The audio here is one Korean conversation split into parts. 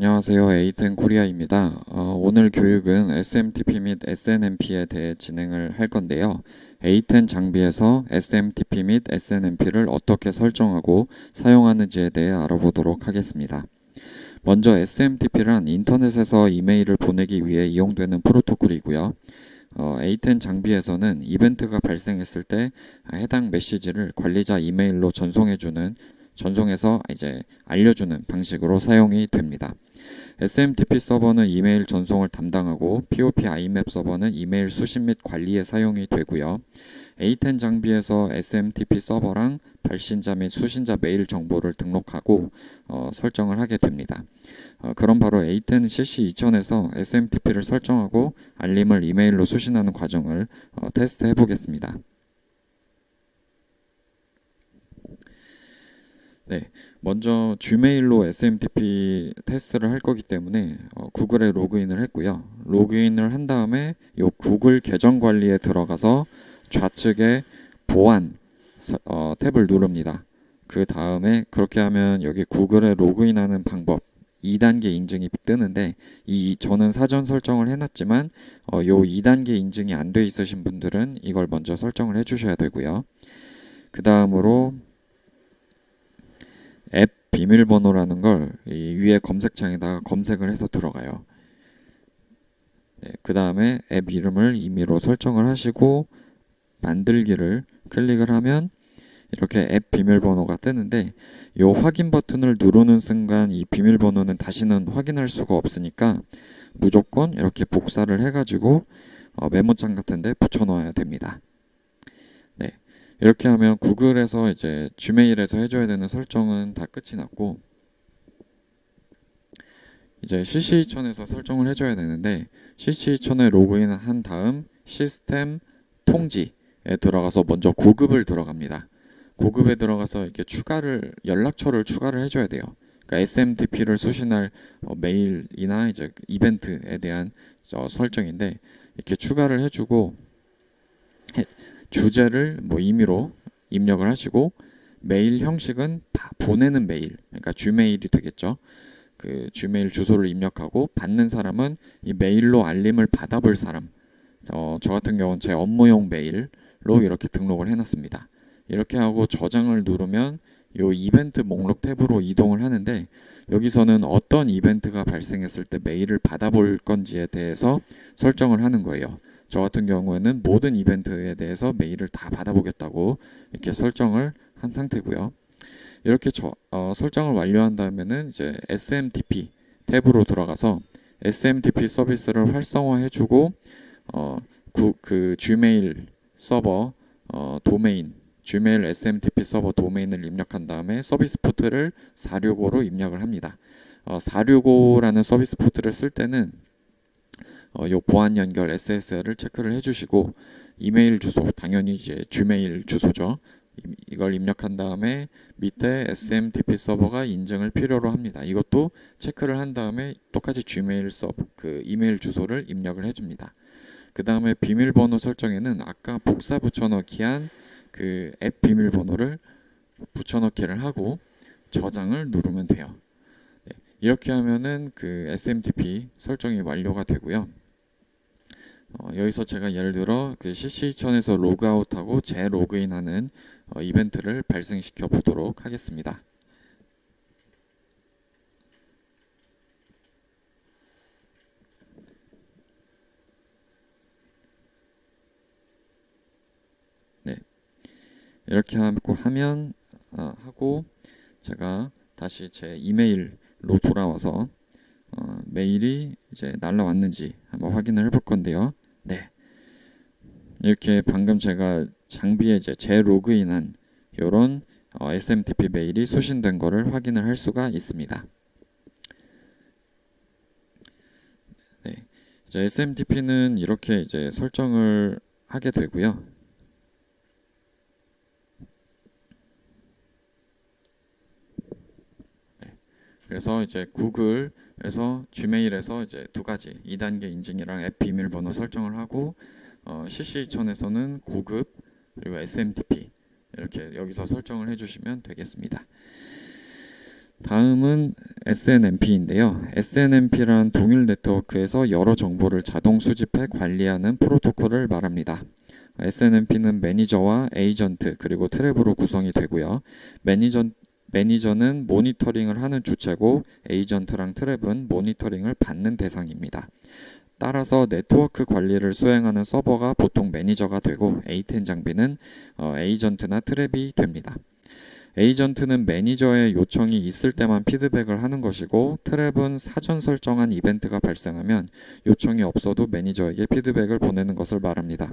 안녕하세요. 에이텐 코리아입니다. 오늘 교육은 SMTP 및 SNMP에 대해 진행을 할 건데요. 에이텐 장비에서 SMTP 및 SNMP를 어떻게 설정하고 사용하는지에 대해 알아보도록 하겠습니다. 먼저 SMTP란 인터넷에서 이메일을 보내기 위해 이용되는 프로토콜이고요. A10 장비에서는 이벤트가 발생했을 때 해당 메시지를 관리자 이메일로 전송해서 이제 알려주는 방식으로 사용이 됩니다. SMTP 서버는 이메일 전송을 담당하고 POP IMAP 서버는 이메일 수신 및 관리에 사용이 되고요. A10 장비에서 SMTP 서버랑 발신자 및 수신자 메일 정보를 등록하고 설정을 하게 됩니다. 그럼 바로 A10 CC2000에서 SMTP를 설정하고 알림을 이메일로 수신하는 과정을 테스트해 보겠습니다. 네, 먼저 Gmail로 SMTP 테스트를 할 거기 때문에 구글에 로그인을 했고요. 로그인을 한 다음에 이 구글 계정 관리에 들어가서 좌측에 보안 탭을 누릅니다. 그 다음에 그렇게 하면 여기 구글에 로그인하는 방법 2단계 인증이 뜨는데 저는 사전 설정을 해놨지만 요 2단계 인증이 안 돼 있으신 분들은 이걸 먼저 설정을 해주셔야 되고요. 그 다음으로 앱 비밀번호라는 걸 이 위에 검색창에다가 검색을 해서 들어가요. 네, 그 다음에 앱 이름을 임의로 설정을 하시고 만들기를 클릭을 하면 이렇게 앱 비밀번호가 뜨는데 이 확인 버튼을 누르는 순간 이 비밀번호는 다시는 확인할 수가 없으니까 무조건 이렇게 복사를 해가지고 메모장 같은 데 붙여 놓아야 됩니다. 네, 이렇게 하면 구글에서 이제 지메일에서 해줘야 되는 설정은 다 끝이 났고 이제 CC2000에서 설정을 해줘야 되는데 CC2000에 로그인을 한 다음 시스템 통지에 들어가서 먼저 고급을 들어갑니다. 고급에 들어가서 이렇게 연락처를 추가를 해줘야 돼요. 그러니까 SMTP를 수신할 메일이나 이제 이벤트에 대한 설정인데 이렇게 추가를 해주고 주제를 임의로 입력을 하시고 메일 형식은 보내는 메일, 그러니까 Gmail이 되겠죠. 그 Gmail 주소를 입력하고 받는 사람은 이 메일로 알림을 받아볼 사람. 저 같은 경우는 제 업무용 메일로 이렇게 등록을 해놨습니다. 이렇게 하고 저장을 누르면 이 이벤트 목록 탭으로 이동을 하는데 여기서는 어떤 이벤트가 발생했을 때 메일을 받아볼 건지에 대해서 설정을 하는 거예요. 저 같은 경우에는 모든 이벤트에 대해서 메일을 다 받아보겠다고 이렇게 설정을 한 상태고요. 이렇게 설정을 완료한 다음에는 이제 SMTP 탭으로 들어가서 SMTP 서비스를 활성화해주고 그 Gmail 서버 도메인 Gmail SMTP 서버 도메인을 입력한 다음에 서비스 포트를 465로 입력을 합니다. 465라는 서비스 포트를 쓸 때는 요 보안 연결 SSL을 체크를 해주시고 이메일 주소 당연히 이제 Gmail 주소죠. 이걸 입력한 다음에 밑에 SMTP 서버가 인증을 필요로 합니다. 이것도 체크를 한 다음에 똑같이 Gmail 그 이메일 주소를 입력을 해줍니다. 그 다음에 비밀번호 설정에는 아까 복사 붙여넣기 한 그 앱 비밀번호를 붙여넣기를 하고 저장을 누르면 돼요. 네, 이렇게 하면은 그 SMTP 설정이 완료가 되고요. 여기서 제가 예를 들어 그 CC2000에서 로그아웃하고 재로그인하는 이벤트를 발생시켜 보도록 하겠습니다. 네, 이렇게 하고 제가 다시 제 이메일로 돌아와서 메일이 이제 날라왔는지 한번 확인을 해볼 건데요. 네, 이렇게 방금 제가 장비에 이제 재로그인한 이런 SMTP 메일이 수신된 거를 확인을 할 수가 있습니다. 네, 이제 SMTP는 이렇게 이제 설정을 하게 되고요. 네, 그래서 이제 구글에서 Gmail에서 이제 두 가지 2단계 인증이랑 앱 비밀번호 설정을 하고 CC2000에서는 고급 그리고 SMTP 이렇게 여기서 설정을 해주시면 되겠습니다. 다음은 SNMP인데요. SNMP란 동일 네트워크에서 여러 정보를 자동 수집해 관리하는 프로토콜을 말합니다. SNMP는 매니저와 에이전트 그리고 트랩으로 구성이 되고요. 매니저는 모니터링을 하는 주체고 에이전트랑 트랩은 모니터링을 받는 대상입니다. 따라서 네트워크 관리를 수행하는 서버가 보통 매니저가 되고 A10 장비는 에이전트나 트랩이 됩니다. 에이전트는 매니저의 요청이 있을 때만 피드백을 하는 것이고 트랩은 사전 설정한 이벤트가 발생하면 요청이 없어도 매니저에게 피드백을 보내는 것을 말합니다.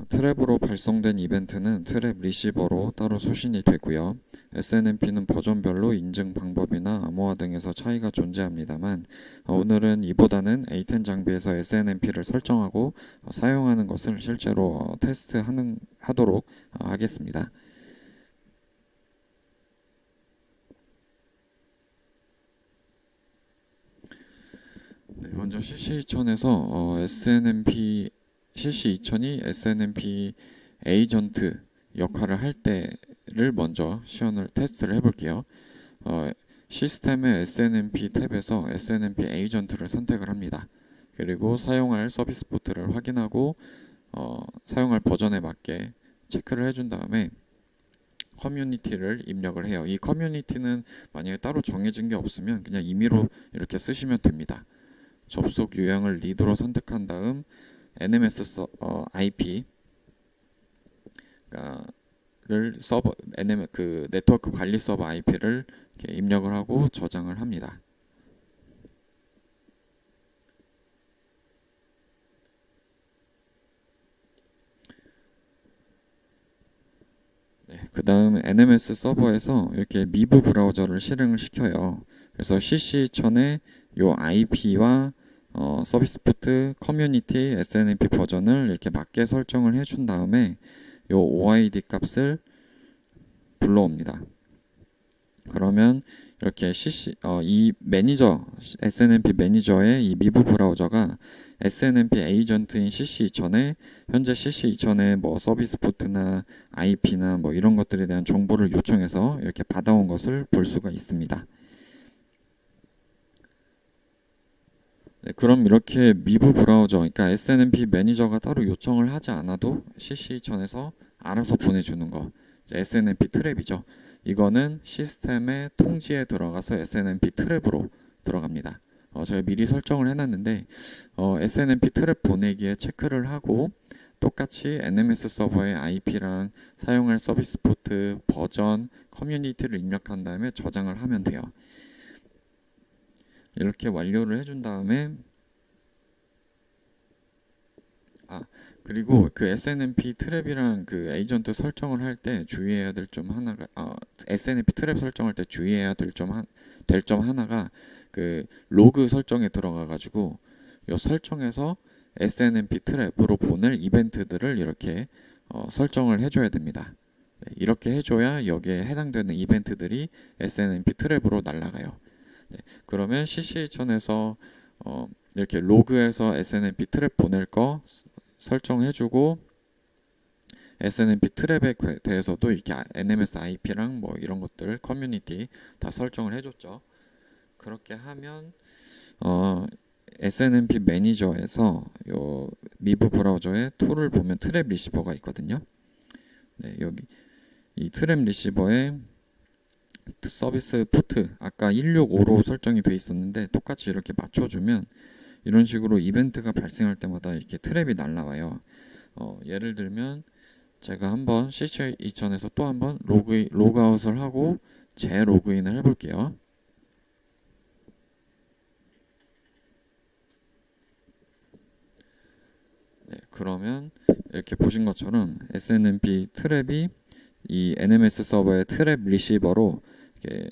트랩으로 발송된 이벤트는 트랩 리시버로 따로 수신이 되고요. SNMP는 버전별로 인증 방법이나 암호화 등에서 차이가 존재합니다만 오늘은 이보다는 A10 장비에서 SNMP를 설정하고 사용하는 것을 실제로 테스트하도록 하겠습니다. 네, 먼저 CC2000에서 CC2000이 SNMP 에이전트 역할을 할 때를 먼저 테스트를 해볼게요. 시스템의 SNMP 탭에서 SNMP 에이전트를 선택을 합니다. 그리고 사용할 서비스 포트를 확인하고 사용할 버전에 맞게 체크를 해준 다음에 커뮤니티를 입력을 해요. 이 커뮤니티는 만약에 따로 정해진 게 없으면 그냥 임의로 이렇게 쓰시면 됩니다. 접속 유형을 리드로 선택한 다음 NMS IP 를 그 네트워크 관리 서버 IP를 입력을 하고 저장을 합니다. 네, 그 다음 NMS 서버에서 이렇게 미브 브라우저를 실행을 시켜요. 그래서 CC1000의 요 IP와 서비스 포트, 커뮤니티, SNMP 버전을 이렇게 맞게 설정을 해준 다음에 요 OID 값을 불러옵니다. 그러면 이렇게 이 매니저, SNMP 매니저의 이 미브 브라우저가 SNMP 에이전트인 CC2000에 현재 CC2000의 뭐 서비스 포트나 IP나 뭐 이런 것들에 대한 정보를 요청해서 이렇게 받아온 것을 볼 수가 있습니다. 네, 그럼 이렇게 미브 브라우저, 그러니까 SNMP 매니저가 따로 요청을 하지 않아도 CC2000에서 알아서 보내주는 거, SNMP 트랩이죠. 이거는 시스템의 통지에 들어가서 SNMP 트랩으로 들어갑니다. 제가 미리 설정을 해놨는데 SNMP 트랩 보내기에 체크를 하고 똑같이 NMS 서버의 IP랑 사용할 서비스 포트, 버전, 커뮤니티를 입력한 다음에 저장을 하면 돼요. 이렇게 완료를 해준 다음에 그리고 그 SNMP 트랩이랑 그 에이전트 설정을 할 때 주의해야 될 점 하나가 SNMP 트랩 설정할 때 주의해야 될 점 하나가 그 로그 설정에 들어가 가지고 이 설정에서 SNMP 트랩으로 보낼 이벤트들을 이렇게 설정을 해줘야 됩니다. 네, 이렇게 해줘야 여기에 해당되는 이벤트들이 SNMP 트랩으로 날아가요. 네, 그러면 CC2000에서 이렇게 로그에서 SNMP 트랩 보낼 거 설정해주고 SNMP 트랩에 대해서도 이렇게 NMS IP랑 뭐 이런 것들 커뮤니티 다 설정을 해줬죠. 그렇게 하면 SNMP 매니저에서 요 미브 브라우저의 툴을 보면 트랩 리시버가 있거든요. 네, 여기 이 트랩 리시버에 서비스 포트 아까 165로 설정이 돼 있었는데 똑같이 이렇게 맞춰주면 이런 식으로 이벤트가 발생할 때마다 이렇게 트랩이 날라와요. 예를 들면 제가 한번 CC2000에서 또 한번 로그아웃을 하고 재로그인을 해볼게요. 네, 그러면 이렇게 보신 것처럼 SNMP 트랩이 이 NMS 서버의 트랩 리시버로 이렇게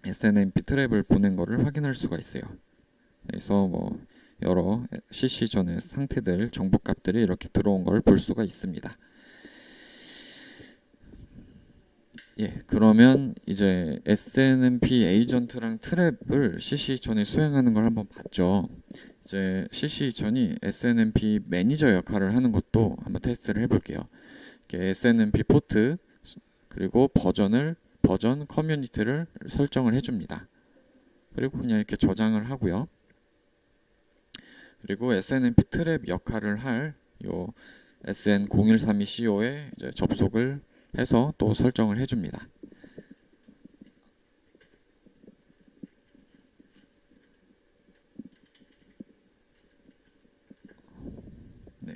SNMP 트랩을 보낸 것을 확인할 수가 있어요. 그래서 뭐 여러 CC 전의 상태들 정보값들이 이렇게 들어온 걸 볼 수가 있습니다. 예, 그러면 이제 SNMP 에이전트랑 트랩을 CC 전에 수행하는 걸 한번 봤죠. 이제 CC2000이 SNMP 매니저 역할을 하는 것도 한번 테스트를 해볼게요. 이렇게 SNMP 포트 그리고 버전 커뮤니티를 설정을 해줍니다. 그리고 그냥 이렇게 저장을 하고요. 그리고 SNMP 트랩 역할을 할 요 SN0132CO에 이제 접속을 해서 또 설정을 해줍니다. 네.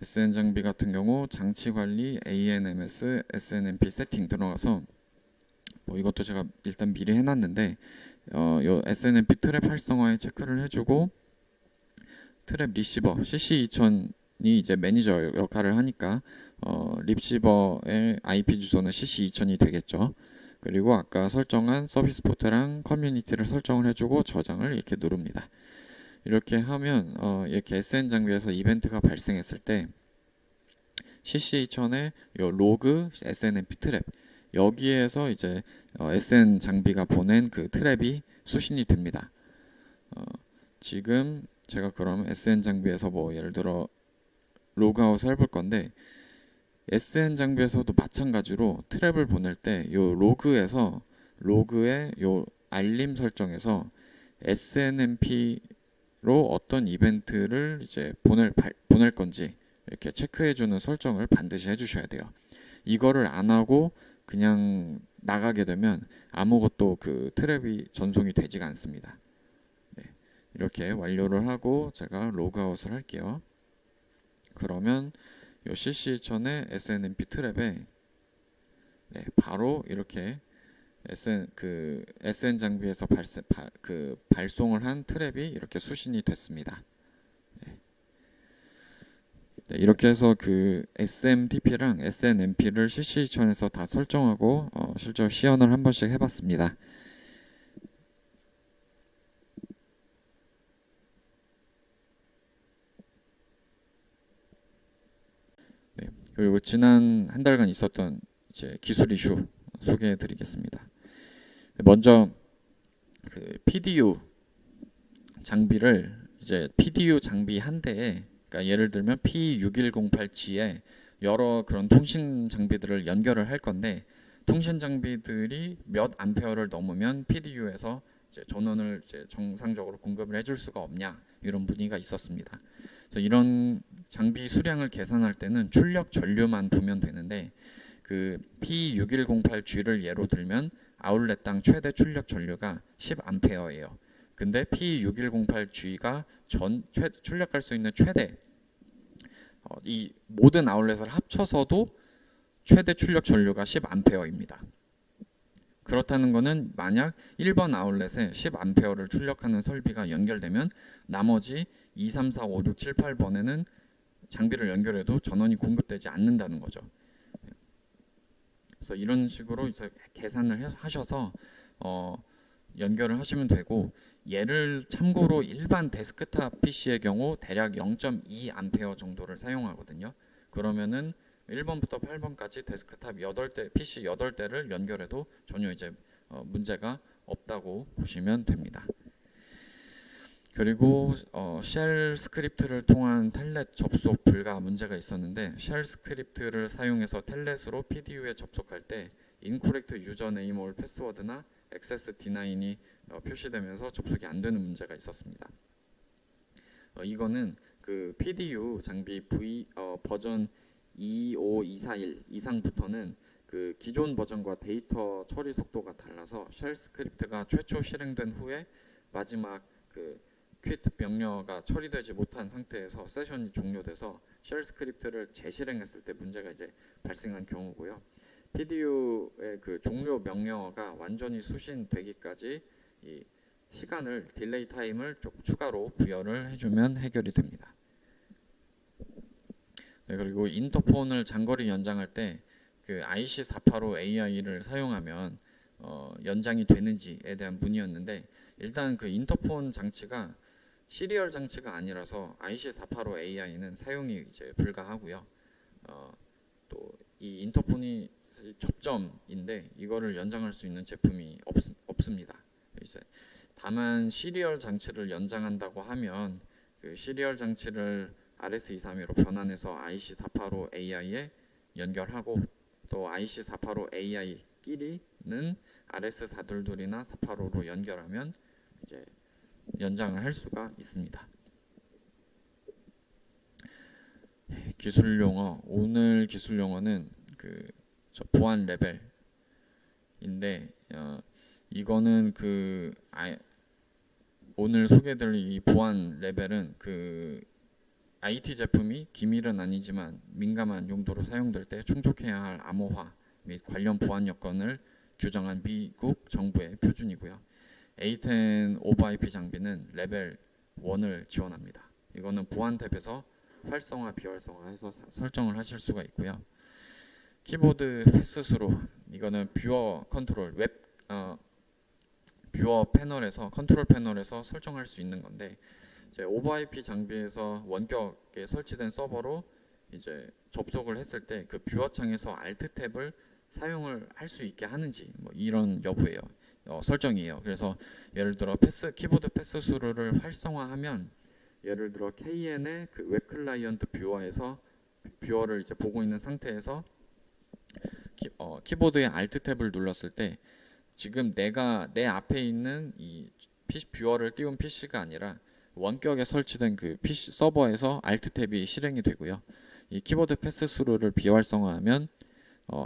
SN 장비 같은 경우 장치 관리 ANMS SNMP 세팅 들어가서 뭐 이것도 제가 일단 미리 해놨는데 요 SNMP 트랩 활성화에 체크를 해주고 트랩 리시버 CC2000이 이제 매니저 역할을 하니까 리시버의 IP 주소는 CC2000이 되겠죠. 그리고 아까 설정한 서비스 포트랑 커뮤니티를 설정을 해주고 저장을 이렇게 누릅니다. 이렇게 하면 이렇게 SN 장비에서 이벤트가 발생했을 때 CC2000의 요 로그 SNMP 트랩 여기에서 이제 SN 장비가 보낸 그 트랩이 수신이 됩니다. 지금 제가 그럼 SN 장비에서 뭐 예를 들어 로그아웃을 해볼 건데 SN 장비에서도 마찬가지로 트랩을 보낼 때 요 로그의 요 알림 설정에서 SNMP로 어떤 이벤트를 이제 보낼 건지 이렇게 체크해주는 설정을 반드시 해주셔야 돼요. 이거를 안 하고 그냥 나가게 되면 아무것도 그 트랩이 전송이 되지가 않습니다. 네, 이렇게 완료를 하고 제가 로그아웃을 할게요. 그러면 요 CC2000의 SNMP 트랩에 네, 바로 이렇게 SN 장비에서 발송을 한 트랩이 이렇게 수신이 됐습니다. 네, 이렇게 해서 그 SMTP랑 SNMP를 CC2000에서 다 설정하고 실제로 시연을 한 번씩 해봤습니다. 네, 그리고 지난 한 달간 있었던 이제 기술 이슈 소개해드리겠습니다. 먼저 그 PDU 장비를 이제 PDU 장비 한 대에 그러니까 예를 들면 P6108G에 여러 그런 통신 장비들을 연결을 할 건데 통신 장비들이 몇 암페어를 넘으면 PDU에서 이제 전원을 이제 정상적으로 공급을 해줄 수가 없냐 이런 문의가 있었습니다. 그래서 이런 장비 수량을 계산할 때는 출력 전류만 보면 되는데 그 P6108G를 예로 들면 아울렛당 최대 출력 전류가 10A예요. 근데 P6108G가 출력할 수 있는 최대 이 모든 아울렛을 합쳐서도 최대 출력 전류가 10A입니다. 그렇다는 것은 만약 1번 아울렛에 10A를 출력하는 설비가 연결되면 나머지 2, 3, 4, 5, 6, 7, 8번에는 장비를 연결해도 전원이 공급되지 않는다는 거죠. 그래서 이런 식으로 이제 계산을 하셔서 연결을 하시면 되고 얘를 참고로 일반 데스크탑 PC의 경우 대략 0.2A 정도를 사용하거든요. 그러면은 1번부터 8번까지 데스크탑 8대, PC 8대를 연결해도 전혀 이제 문제가 없다고 보시면 됩니다. 그리고 쉘 스크립트를 통한 텔넷 접속 불가 문제가 있었는데 쉘 스크립트를 사용해서 텔넷으로 PDU에 접속할 때 incorrect username or password나 access denied이 표시되면서 접속이 안 되는 문제가 있었습니다. 이거는 그 PDU 장비 버전 25241 이상부터는 그 기존 버전과 데이터 처리 속도가 달라서 쉘 스크립트가 최초 실행된 후에 마지막 그 퀴트 명령어가 처리되지 못한 상태에서 세션이 종료돼서 쉘 스크립트를 재실행했을 때 문제가 이제 발생한 경우고요. PDU의 그 종료 명령어가 완전히 수신되기까지 이 시간을 딜레이 타임을 추가로 부여를 해주면 해결이 됩니다. 네, 그리고 인터폰을 장거리 연장할 때 그 IC485AI를 사용하면 연장이 되는지에 대한 문의였는데 일단 그 인터폰 장치가 시리얼 장치가 아니라서 IC485AI는 사용이 이제 불가하고요. 또 이 인터폰이 접점인데 이거를 연장할 수 있는 제품이 없습니다. 이제 다만 시리얼 장치를 연장한다고 하면 그 시리얼 장치를 RS232로 변환해서 IC485AI에 연결하고 또 IC485AI 끼리는 RS422이나 485로 연결하면 이제 연장을 할 수가 있습니다. 기술 용어, 오늘 기술 용어는 저 보안 레벨인데 이거는 오늘 소개드릴 이 보안 레벨은 IT 제품이 기밀은 아니지만 민감한 용도로 사용될 때 충족해야 할 암호화 및 관련 보안 여건을 규정한 미국 정부의 표준이고요. A10 오버 IP 장비는 레벨 1을 지원합니다. 이거는 보안 탭에서 활성화, 비활성화해서 설정을 하실 수가 있고요. 키보드 패스스로 이거는 뷰어 컨트롤 뷰어 패널에서 컨트롤 패널에서 설정할 수 있는 건데 이제 오버 IP 장비에서 원격에 설치된 서버로 이제 접속을 했을 때 그 뷰어 창에서 Alt 탭을 사용을 할 수 있게 하는지 뭐 이런 여부예요. 설정이에요. 그래서 예를 들어 키보드 패스 수를 활성화하면 예를 들어 KN의 그 웹 클라이언트 뷰어에서 뷰어를 이제 보고 있는 상태에서 키보드의 Alt 탭을 눌렀을 때 지금 내가 내 앞에 있는 이 뷰어를 띄운 PC가 아니라 원격에 설치된 그 PC 서버에서 Alt 탭이 실행이 되고요. 이 키보드 패스 스루를 비활성화하면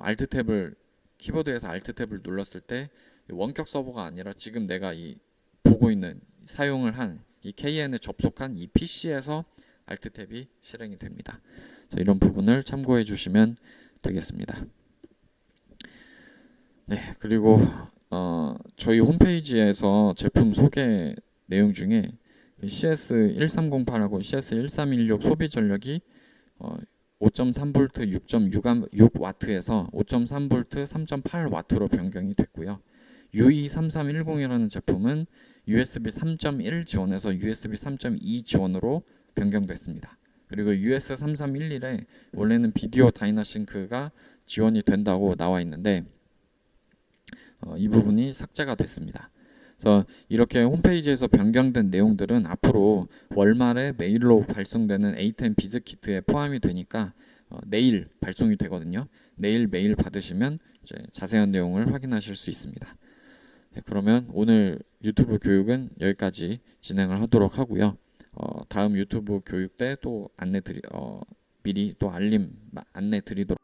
Alt 탭을 키보드에서 Alt 탭을 눌렀을 때 원격 서버가 아니라 지금 내가 이 보고 있는 사용을 한 이 KN에 접속한 이 PC에서 Alt 탭이 실행이 됩니다. 이런 부분을 참고해 주시면 되겠습니다. 네, 그리고 저희 홈페이지에서 제품 소개 내용 중에 CS1308하고 CS1316 소비 전력이 5.3V 6.6W에서 5.3V 3.8W로 변경이 됐고요. UE3310이라는 제품은 USB 3.1 지원에서 USB 3.2 지원으로 변경됐습니다. 그리고 US3311에 원래는 비디오 다이나싱크가 지원이 된다고 나와 있는데 이 부분이 삭제가 됐습니다. 그래서 이렇게 홈페이지에서 변경된 내용들은 앞으로 월말에 메일로 발송되는 A10 비즈키트에 포함이 되니까 내일 발송이 되거든요. 내일 메일 받으시면 이제 자세한 내용을 확인하실 수 있습니다. 네, 그러면 오늘 유튜브 교육은 여기까지 진행을 하도록 하고요. 다음 유튜브 교육 때 또 미리 또 안내 드리도록